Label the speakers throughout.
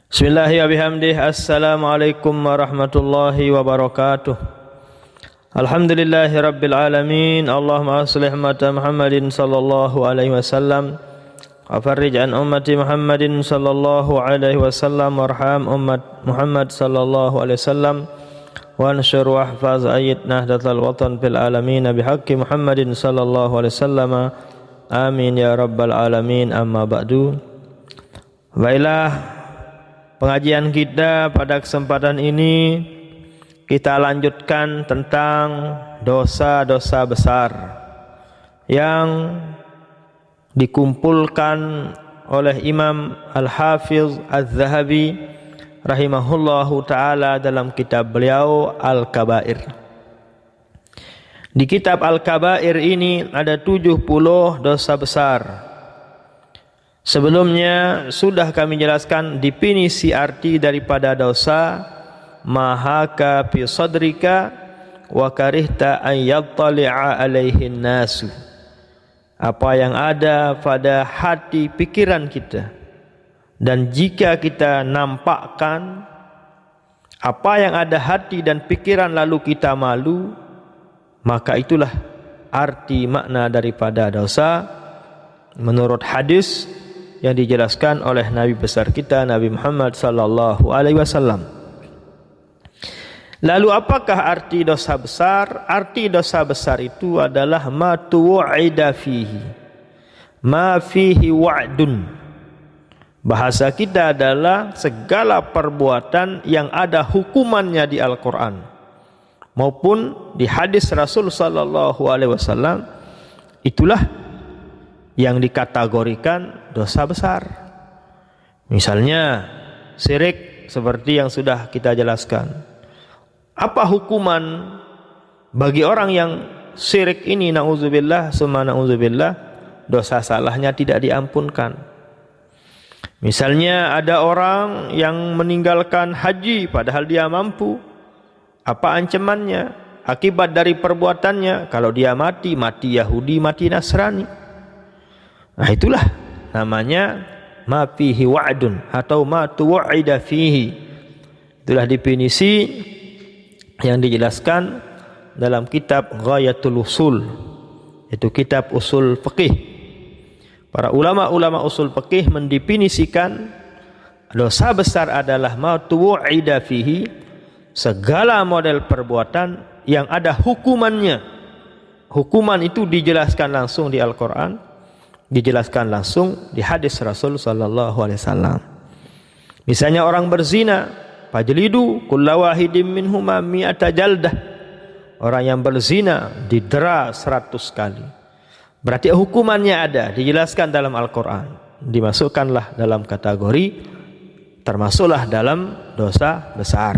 Speaker 1: Bismillahirrahmanirrahim. Assalamualaikum warahmatullahi wabarakatuh. Alhamdulillahirabbil alamin. Allahumma shalli ala Muhammadin sallallahu alaihi wasallam wa farrij an ummati Muhammadin sallallahu alaihi wasallam warham ummat Muhammad sallallahu alaihi wasallam wa anshur wa ahfaz ayat nahdatal watan fil alamin bihaqqi Muhammadin sallallahu alaihi wasallam. Amin ya rabbal alamin. Amma ba'du. Baiklah, pengajian kita pada kesempatan ini kita lanjutkan tentang dosa-dosa besar yang dikumpulkan oleh Imam Al-Hafiz Az-Zahabi rahimahullahu ta'ala dalam kitab beliau Al-Kabair. Di kitab Al-Kabair ini ada 70 dosa besar. Sebelumnya sudah kami jelaskan definisi arti daripada dosa. Mahaka fi sadrika wa karihta an yattali'a alaihin nasu. Apa yang ada pada hati pikiran kita, dan jika kita nampakkan apa yang ada hati dan pikiran lalu kita malu, maka itulah arti makna daripada dosa menurut hadis yang dijelaskan oleh Nabi besar kita Nabi Muhammad sallallahu alaihi wasallam. Lalu apakah arti dosa besar? Arti dosa besar itu adalah ma tu'ida fihi, ma fihi wa'dun. Bahasa kita adalah segala perbuatan yang ada hukumannya di Al-Qur'an maupun di hadis Rasul sallallahu alaihi wasallam, itulah yang dikategorikan dosa besar. Misalnya syirik, seperti yang sudah kita jelaskan. Apa hukuman bagi orang yang syirik ini? Na'udzubillah summa na'udzubillah, dosa salahnya tidak diampunkan. Misalnya ada orang yang meninggalkan haji padahal dia mampu. Apa ancamannya? Akibat dari perbuatannya, kalau dia mati Yahudi, mati Nasrani. Nah, itulah namanya ma fihi wa'dun atau ma tu'ida fihi. Itulah definisi yang dijelaskan dalam kitab Ghayatul Usul, itu kitab usul fikih. Para ulama-ulama usul fikih mendefinisikan dosa besar adalah ma tu'ida fihi, segala model perbuatan yang ada hukumannya. Hukuman itu dijelaskan langsung di Al-Qur'an, dijelaskan langsung di hadis Rasul sallallahu alaihi wasallam. Misalnya orang berzina, fajlidu kulla wahidin minhuma mi'ata jaldah. Orang yang berzina didera 100 kali. Berarti hukumannya ada, dijelaskan dalam Al-Qur'an. Dimasukkanlah dalam kategori, termasuklah dalam dosa besar.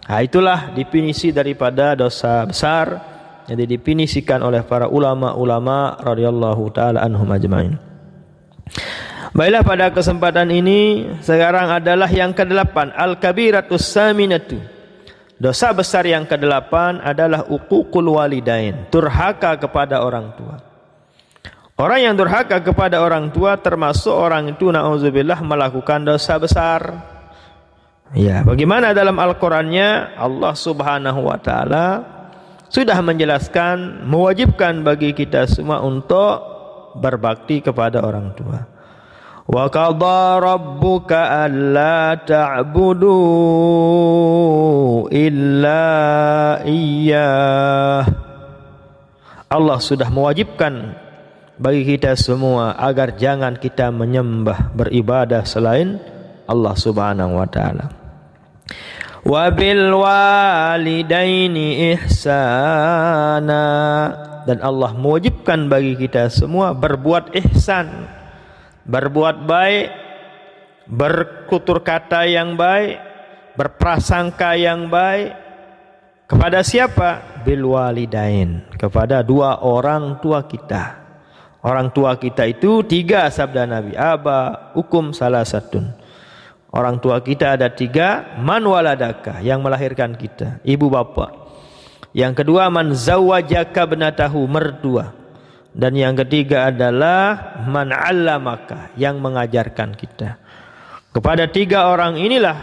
Speaker 1: Nah, itulah definisi daripada dosa besar yang didefinisikan oleh para ulama-ulama radhiyallahu taala anhum ajmain. Baiklah, pada kesempatan ini sekarang adalah yang ke-8, al-kabiratus saminatu. Dosa besar yang ke-8 adalah uququl walidain, durhaka kepada orang tua. Orang yang durhaka kepada orang tua termasuk orang itu na'udzubillah melakukan dosa besar. Ya, bagaimana dalam Al-Qur'annya Allah Subhanahu wa taala sudah menjelaskan, mewajibkan bagi kita semua untuk berbakti kepada orang tua. Wa qadha rabbuka alla ta'budu illa iyyah. Allah sudah mewajibkan bagi kita semua agar jangan kita menyembah, beribadah selain Allah Subhanahu wa taala. Wa bil walidaini ihsana, dan Allah mewajibkan bagi kita semua berbuat ihsan, berbuat baik, bertutur kata yang baik, berprasangka yang baik. Kepada siapa? Bil walidain, kepada dua orang tua kita. Orang tua kita itu 3 sabda Nabi, aba ukum salah satun. Orang tua kita ada 3, man waladaka, yang melahirkan kita, ibu bapa. Yang kedua, man zawwajaka benatahu, mertua. Dan yang ketiga adalah man 'allamaka, yang mengajarkan kita. Kepada tiga orang inilah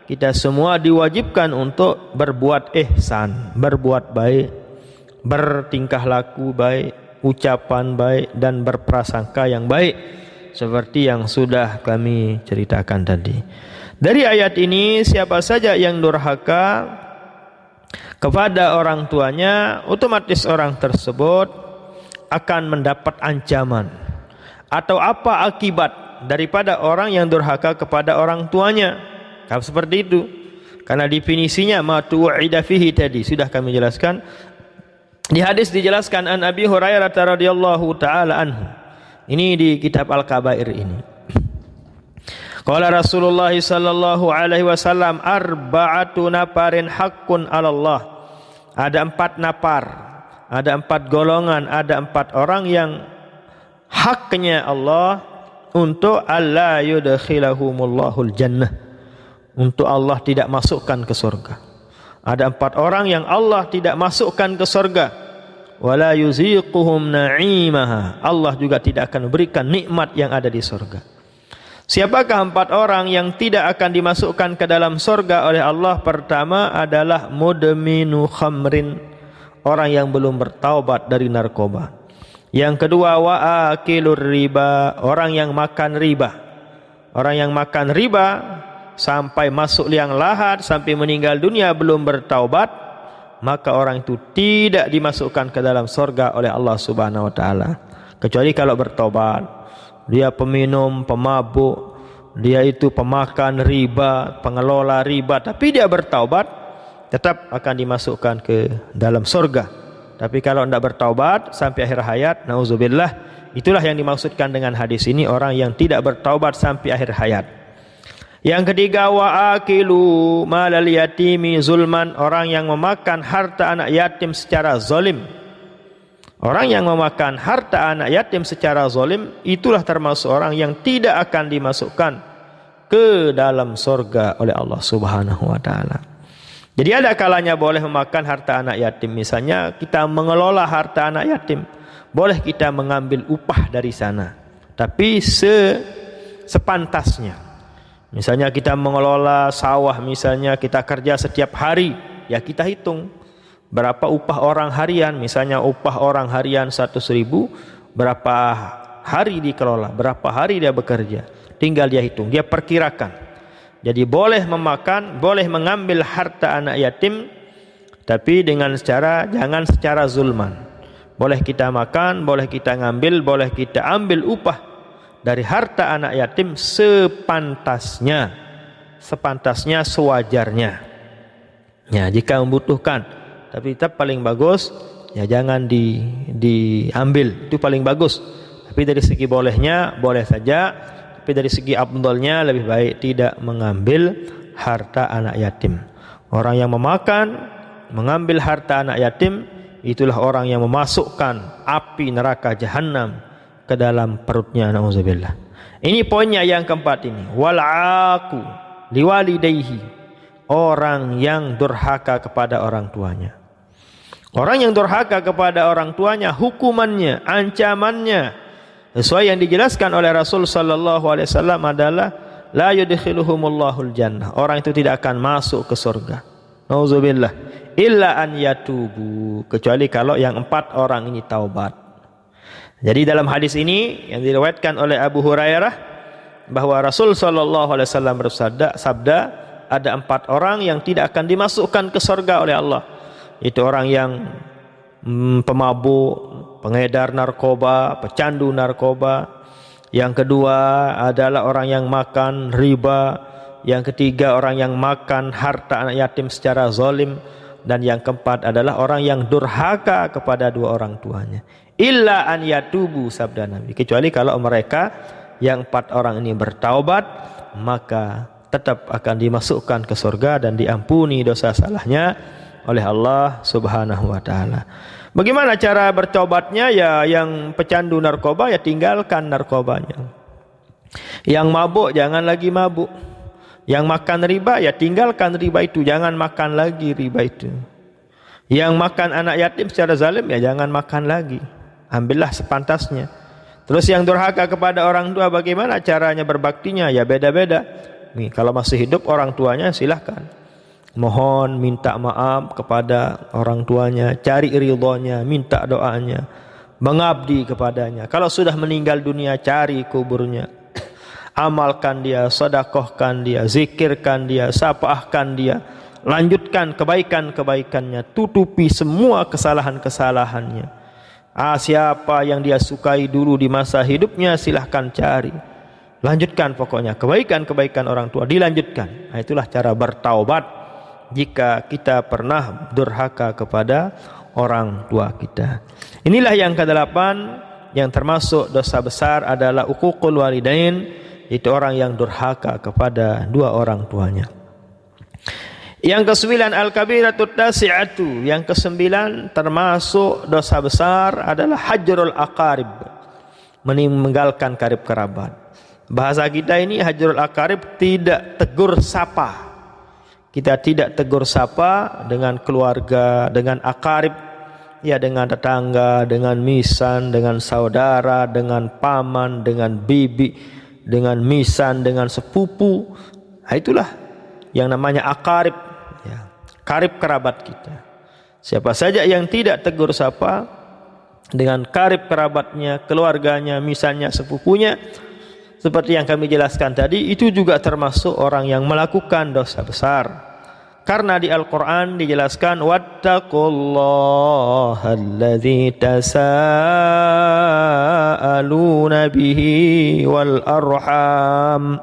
Speaker 1: kita semua diwajibkan untuk berbuat ihsan, berbuat baik, bertingkah laku baik, ucapan baik, dan berprasangka yang baik, seperti yang sudah kami ceritakan tadi. Dari ayat ini, siapa saja yang durhaka kepada orang tuanya, otomatis orang tersebut akan mendapat ancaman. Atau apa akibat daripada orang yang durhaka kepada orang tuanya? Kalau seperti itu, karena definisinya ma tu'ida fihi tadi sudah kami jelaskan. Di hadis dijelaskan an Abi Hurairah radhiyallahu taala anhu. Ini di kitab Al-Kabair ini. Qala Rasulullah sallallahu alaihi wasallam arba'atu nafarin haqqun 'ala Allah. Ada 4 napar, ada 4 golongan, ada 4 orang yang haknya Allah untuk alla yudkhilahumullahul jannah, untuk Allah tidak masukkan ke surga. Ada 4 orang yang Allah tidak masukkan ke surga. Wala yuziquhum na'imaha, Allah juga tidak akan berikan nikmat yang ada di surga. Siapakah 4 orang yang tidak akan dimasukkan ke dalam surga oleh Allah? Pertama adalah mudminu khamrin, orang yang belum bertaubat dari narkoba. Yang kedua wa akilur riba, orang yang makan riba. Orang yang makan riba sampai masuk liang lahat, sampai meninggal dunia belum bertaubat, maka orang itu tidak dimasukkan ke dalam surga oleh Allah Subhanahu wa taala. Kecuali kalau bertobat. Dia peminum, pemabuk, dia itu pemakan riba, pengelola riba, tapi dia bertaubat, tetap akan dimasukkan ke dalam surga. Tapi kalau tidak bertaubat sampai akhir hayat, nauzubillah, itulah yang dimaksudkan dengan hadis ini, orang yang tidak bertaubat sampai akhir hayat. Yang ketiga wa akilu malal yatimi zulman, orang yang memakan harta anak yatim secara zalim. Orang yang memakan harta anak yatim secara zalim, itulah termasuk orang yang tidak akan dimasukkan ke dalam surga oleh Allah Subhanahu wa taala. Jadi ada kalanya boleh memakan harta anak yatim. Misalnya kita mengelola harta anak yatim, boleh kita mengambil upah dari sana, tapi sepantasnya. Misalnya kita mengelola sawah, misalnya kita kerja setiap hari, ya kita hitung berapa upah orang harian. Misalnya upah orang harian 100.000, berapa hari dikelola, berapa hari dia bekerja, tinggal dia hitung, dia perkirakan. Jadi boleh memakan, boleh mengambil harta anak yatim, tapi dengan jangan secara zulman. Boleh kita makan, boleh kita ngambil, boleh kita ambil upah dari harta anak yatim sepantasnya, sewajarnya. Ya, jika membutuhkan, tapi tetap paling bagus ya jangan diambil, itu paling bagus. Tapi dari segi bolehnya boleh saja, tapi dari segi afdalnya lebih baik tidak mengambil harta anak yatim. Orang yang mengambil harta anak yatim, itulah orang yang memasukkan api neraka jahanam ke dalam perutnya, nauzubillah. Ini poinnya yang keempat ini. Wal'aqu liwalidayhi, orang yang durhaka kepada orang tuanya. Orang yang durhaka kepada orang tuanya, hukumannya, ancamannya sesuai yang dijelaskan oleh Rasul sallallahu alaihi wasallam adalah la yudkhiluhumullahul jannah. Orang itu tidak akan masuk ke surga. Nauzubillah. Illa an yatubu, kecuali kalau yang 4 orang ini taubat. Jadi dalam hadis ini yang diriwayatkan oleh Abu Hurairah bahwa Rasul sallallahu alaihi wasallam bersabda, ada 4 orang yang tidak akan dimasukkan ke surga oleh Allah. Itu orang yang pemabuk, pengedar narkoba, pecandu narkoba. Yang kedua adalah orang yang makan riba. Yang ketiga orang yang makan harta anak yatim secara zalim. Dan yang keempat adalah orang yang durhaka kepada 2 orang tuanya. Illa an yatubu, sabda Nabi, kecuali kalau mereka yang 4 orang ini bertaubat, maka tetap akan dimasukkan ke surga dan diampuni dosa salahnya oleh Allah Subhanahu wa taala. Bagaimana cara bertobatnya? Ya yang pecandu narkoba ya tinggalkan narkobanya. Yang mabuk jangan lagi mabuk. Yang makan riba ya tinggalkan riba itu, jangan makan lagi riba itu. Yang makan anak yatim secara zalim ya jangan makan lagi. Ambillah sepantasnya. Terus yang durhaka kepada orang tua, bagaimana caranya berbaktinya? Ya beda-beda. Nih, kalau masih hidup orang tuanya silahkan mohon minta maaf kepada orang tuanya, cari ridhonya, minta doanya, mengabdi kepadanya. Kalau sudah meninggal dunia, cari kuburnya, amalkan dia, sedekahkan dia, zikirkan dia, syafaatkan dia, lanjutkan kebaikan-kebaikannya, tutupi semua kesalahan-kesalahannya. Siapa yang dia sukai dulu di masa hidupnya, silahkan cari, lanjutkan, pokoknya kebaikan-kebaikan orang tua dilanjutkan. Itulah cara bertaubat jika kita pernah durhaka kepada orang tua kita. Inilah yang kedelapan, yang termasuk dosa besar adalah uququl walidain, itu orang yang durhaka kepada dua orang tuanya. Yang kesembilan, al-kabiratut tasi'atu, yang kesembilan termasuk dosa besar adalah hajrul aqarib, meninggalkan karib kerabat. Bahasa kita ini hajrul aqarib, tidak tegur sapa. Kita tidak tegur sapa dengan keluarga, dengan akarib, ya dengan tetangga, dengan misan, dengan saudara, dengan paman, dengan bibi, dengan misan, dengan sepupu. Itulah yang namanya akarib, ya, karib kerabat kita. Siapa saja yang tidak tegur sapa dengan karib kerabatnya, keluarganya, misannya, sepupunya, seperti yang kami jelaskan tadi, itu juga termasuk orang yang melakukan dosa besar. Karena di Al-Quran dijelaskan, wattaqullaha alladzi tasaaluna bihi wal arham.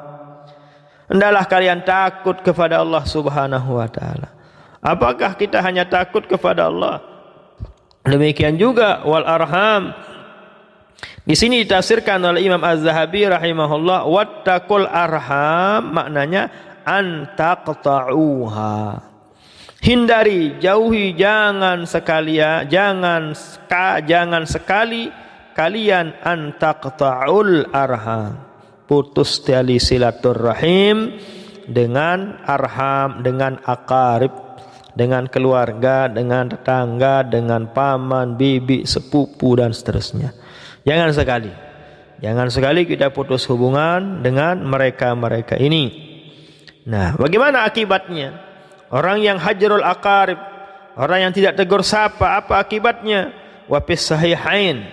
Speaker 1: Hendaklah kalian takut kepada Allah Subhanahu wa taala. Apakah kita hanya takut kepada Allah? Demikian juga wal arham. Di sini ditafsirkan oleh Imam Az-Zahabi rahimahullah, wattaqul arham maknanya antaqta'uha. Hindari, jauhi, jangan sekali kalian antaqta'ul arham, putus tali silaturrahim dengan arham, dengan akarib, dengan keluarga, dengan tetangga, dengan paman, bibi, sepupu dan seterusnya. Jangan sekali kita putus hubungan dengan mereka-mereka ini. Nah, bagaimana akibatnya? Orang yang hajrul aqarib, orang yang tidak tegur sapa, apa akibatnya? Wa fis sahihain,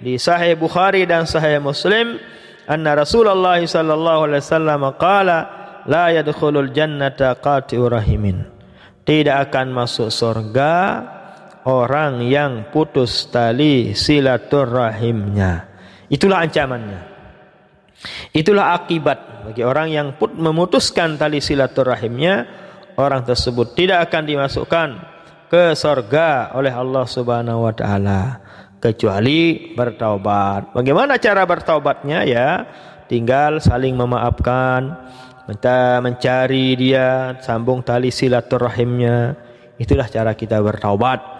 Speaker 1: di Sahih Bukhari dan Sahih Muslim, anna Rasulullah sallallahu alaihi wasallam qala la yadkhulul jannata qati'ur rahimin. Tidak akan masuk surga orang yang putus tali silaturahimnya. Itulah ancamannya. Itulah akibat bagi orang yang memutuskan tali silaturahimnya. Orang tersebut tidak akan dimasukkan ke surga oleh Allah Subhanahu wa taala kecuali bertaubat. Bagaimana cara bertaubatnya? Ya, tinggal saling memaafkan, mencari dia, sambung tali silaturahimnya. Itulah cara kita bertaubat.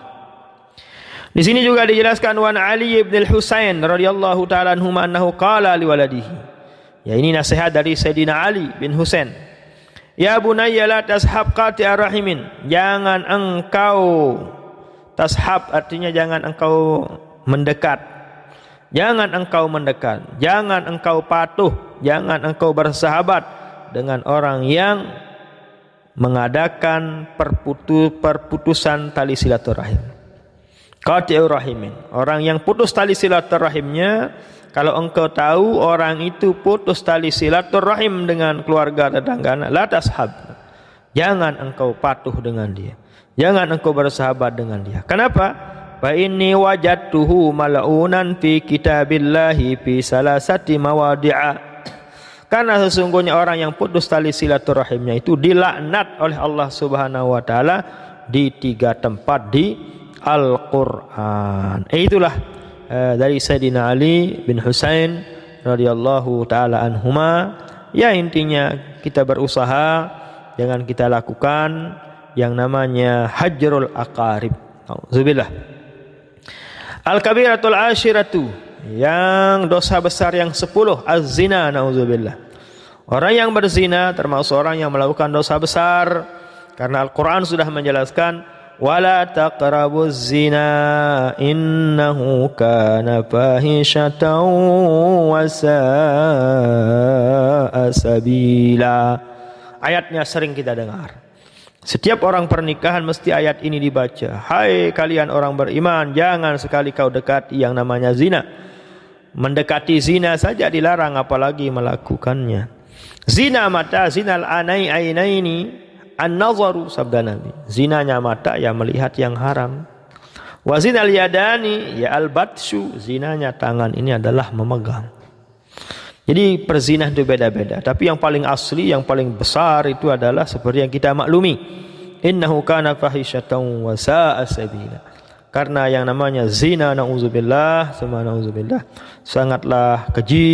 Speaker 1: Di sini juga dijelaskan wan Ali bin Al-Husain radhiyallahu taala anhu annahu qala liwaladihi. Ya, ini nasihat dari Sayyidina Ali bin Husain. Ya bunayya la tashab qati'ar rahimin. Jangan engkau tashab, artinya jangan engkau mendekat. Jangan engkau mendekat, jangan engkau patuh, jangan engkau bersahabat dengan orang yang mengadakan perputusan tali silaturahim. Qati'ur rahimin, orang yang putus tali silaturahimnya. Kalau engkau tahu orang itu putus tali silaturahim dengan keluarga tetangga, la tashab, jangan engkau patuh dengan dia, jangan engkau bersahabat dengan dia. Kenapa? Fa inni wajadtuhu mal'unan fi kitabillahi fi salasati mawadi'a. Karena sesungguhnya orang yang putus tali silaturahimnya itu dilaknat oleh Allah Subhanahu wa taala di 3 tempat di Al-Qur'an. Itulah dari Sayyidina Ali bin Husain radhiyallahu taala anhuma. Ya, intinya kita berusaha, jangan kita lakukan yang namanya hajrul aqarib. Auzubillah. Al-kabiratul ashiratu, yang dosa besar yang 10, az-zina, nauzubillah. Orang yang berzina termasuk orang yang melakukan dosa besar, karena Al-Quran sudah menjelaskan wala taqrabuz zina innahu kana fahishatan wa sa'a sabila. Ayatnya sering kita dengar. Setiap orang pernikahan mesti ayat ini dibaca. Hai kalian orang beriman, jangan sekali kau dekati yang namanya zina. Mendekati zina saja dilarang, apalagi melakukannya. Zina mata, zinal ainaini an-nazaru, sabda Nabi. Zinanya mata, ya melihat yang haram. Wa zinal yadani, ya al-batshu, zinanya tangan, ini adalah memegang. Jadi perzinahan itu beda-beda, tapi yang paling asli, yang paling besar itu adalah seperti yang kita maklumi. Innahu kana fahisyatan wa sa'a sabila. Karena yang namanya zina, na'udzubillah, sangatlah keji,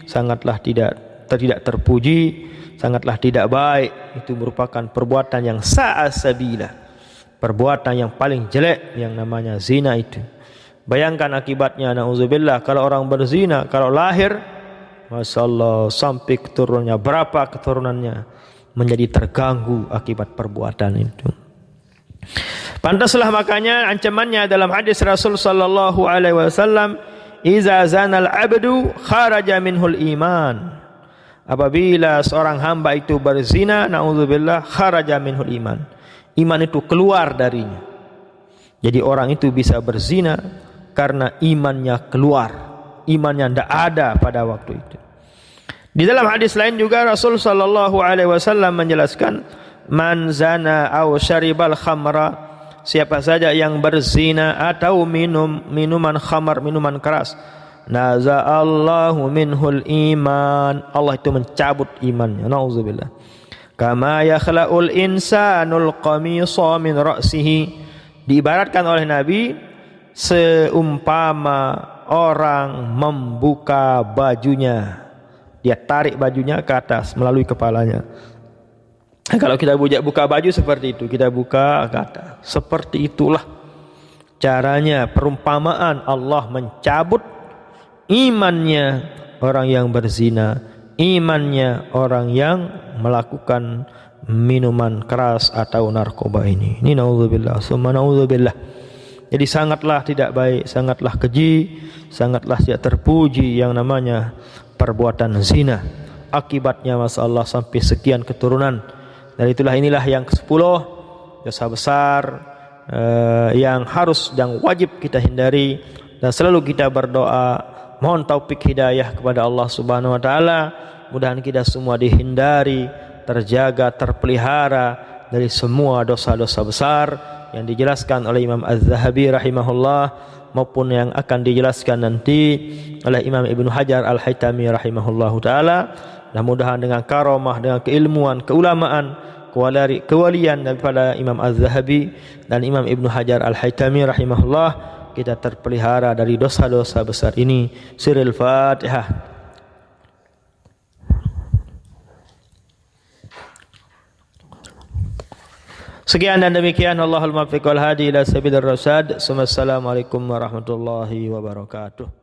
Speaker 1: sangatlah tidak terpuji, sangatlah tidak baik. Itu merupakan perbuatan yang sa'a sabila, perbuatan yang paling jelek yang namanya zina itu. Bayangkan akibatnya, na'udzubillah, kalau orang berzina, kalau lahir, Masya Allah, sampai keturunannya, berapa keturunannya menjadi terganggu akibat perbuatan itu. Pantaslah makanya ancamannya dalam hadis Rasul sallallahu alaihi wasallam, "Iza zanal abdu kharaja minhul iman." Apabila seorang hamba itu berzina, naudzubillah, kharaja minhul iman. Iman itu keluar darinya. Jadi orang itu bisa berzina karena imannya keluar, imannya tidak ada pada waktu itu. Di dalam hadis lain juga Rasul sallallahu alaihi wasallam menjelaskan, "Man zana aw syaribal khamra," siapa saja yang berzina atau minuman khamar, minuman keras, naza'allahu minhul iman, Allah itu mencabut imannya, na'udzubillah. Kama yakhla'ul insanul qamisa min ra'sihi, diibaratkan oleh Nabi seumpama orang membuka bajunya, dia tarik bajunya ke atas melalui kepalanya. Kalau kita buka baju seperti itu, kita buka ke atas, seperti itulah caranya, perumpamaan Allah mencabut imannya orang yang berzina, imannya orang yang melakukan minuman keras atau narkoba ini. Ini naudzubillah, summa naudzubillah. Jadi sangatlah tidak baik, sangatlah keji, sangatlah tidak terpuji yang namanya perbuatan zina. Akibatnya masalah sampai sekian keturunan. Dan inilah yang ke-10 dosa besar yang harus dan wajib kita hindari, dan selalu kita berdoa mohon taufik hidayah kepada Allah Subhanahu wa taala. Mudahan kita semua dihindari, terjaga, terpelihara dari semua dosa-dosa besar yang dijelaskan oleh Imam Az-Zahabi rahimahullah, maupun yang akan dijelaskan nanti oleh Imam Ibnu Hajar Al-Haytami rahimahullahu taala. Mudah-mudahan dengan karamah, dengan keilmuan, keulamaan, kewalian daripada Imam Az-Zahabi dan Imam Ibnu Hajar Al-Haytami rahimahullah, kita terpelihara dari dosa-dosa besar ini. Siril Fatihah. Sekian dan demikian, Allahul muwaffiq wal hadi ila sabilir rasyad. Assalamualaikum warahmatullahi wabarakatuh.